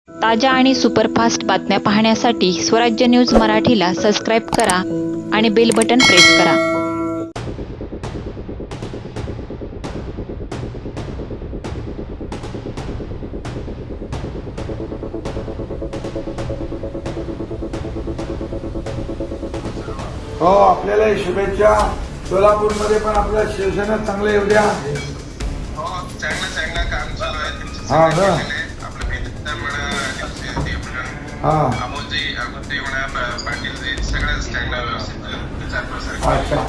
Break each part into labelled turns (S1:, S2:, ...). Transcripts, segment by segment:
S1: ताज्या आणि सुपरफास्ट बातम्या पाहण्यासाठी स्वराज्य न्यूज मराठीला सबस्क्राईब करा आणि बेल बटन प्रेस करा.
S2: हो, आपल्याला शुभेच्छा. सोलापूरमध्ये पण आपला शिवसेना चांगलं येऊ द्या.
S3: चांगलं काम चालू आहे.
S2: हा ना.
S3: आपलं भेटता म्हणा,
S2: हा.
S3: अमोलजी म्हणा, पाटीलजी सगळ्याच चांगला व्यवस्थित प्रचार प्रसार.
S2: अच्छा.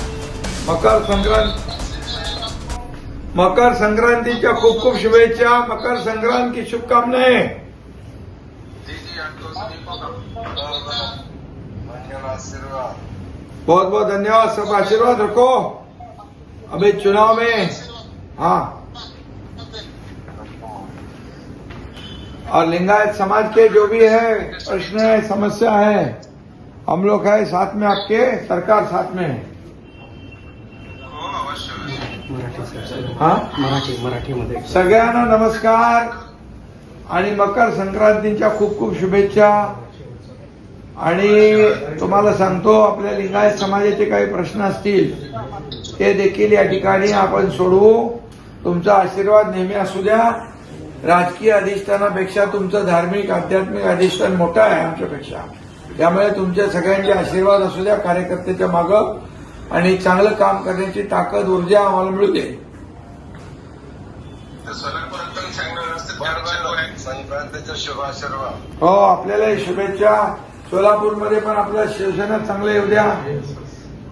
S2: मकर संक्रांतीच्या खूप खूप शुभेच्छा. मकर संक्रांत की शुभकामनाएं.
S3: जी आपको सभी को आशीर्वाद.
S2: बहुत बहुत धन्यवाद. सब आशीर्वाद रखो अभी चुनाव में. हाँ, और लिंगायत समाज के जो भी है प्रश्न है, समस्या है, हम लोग है साथ में, आपके सरकार साथ में है.
S3: हो, अवश्य.
S2: हाँ,
S4: मराठीमध्ये
S2: सगळ्यांना नमस्कार आणि मकर संक्रांतीच्या खूप खूप शुभेच्छा. आणि तुम्हाला सांगतो, आपल्या लिंगायत समाजाचे काही प्रश्न असतील ते देखील या ठिकाणी आपण सोडवू. तुमचा आशीर्वाद नेहमी असू द्या. राजकीय अधिष्ठानापेक्षा तुमचं धार्मिक आध्यात्मिक अधिष्ठान मोठं आहे आमच्यापेक्षा. त्यामुळे तुमच्या सगळ्यांचे आशीर्वाद असू द्या कार्यकर्त्याच्या मागं, आणि चांगलं काम करण्याची ताकद ऊर्जा आम्हाला मिळू दे.
S3: सोलापुरात पण चांगलं व्यवस्थित काम चालू आहे. संक्रांतीचा शुभ आशीर्वाद.
S2: हो, आपल्याला शुभेच्छा. सोलापूरमध्ये पण आपला शिवसेना चांगलं येऊ द्या.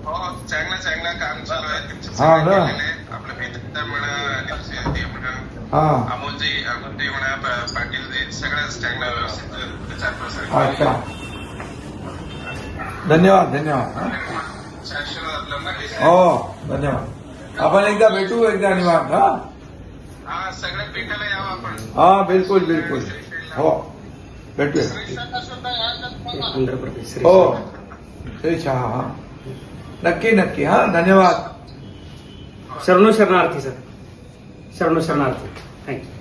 S3: हो, चांगलं काम चालू आहे.
S2: हा ना.
S3: आपलं भेटता म्हणा,
S2: हा.
S3: अमोलजी म्हणा, पाटीलजी सगळ्याच चांगला व्यवस्थित प्रचार प्रसार.
S2: अच्छा. धन्यवाद.
S3: शाश्वत आपल्याला.
S2: हो, धन्यवाद. आपण एकदा भेटू, एकदा निवांत. हा,
S3: हा, सगळ्या भेटायला यावं आपण.
S2: हा, बिलकुल. हो, भेटूया.
S4: आंध्र प्रदेश.
S2: हो, श्री हा, नक्की. हा, धन्यवाद.
S4: शरणो शरणार्थी सर. शरणो शरणार्थी. थँक्यू.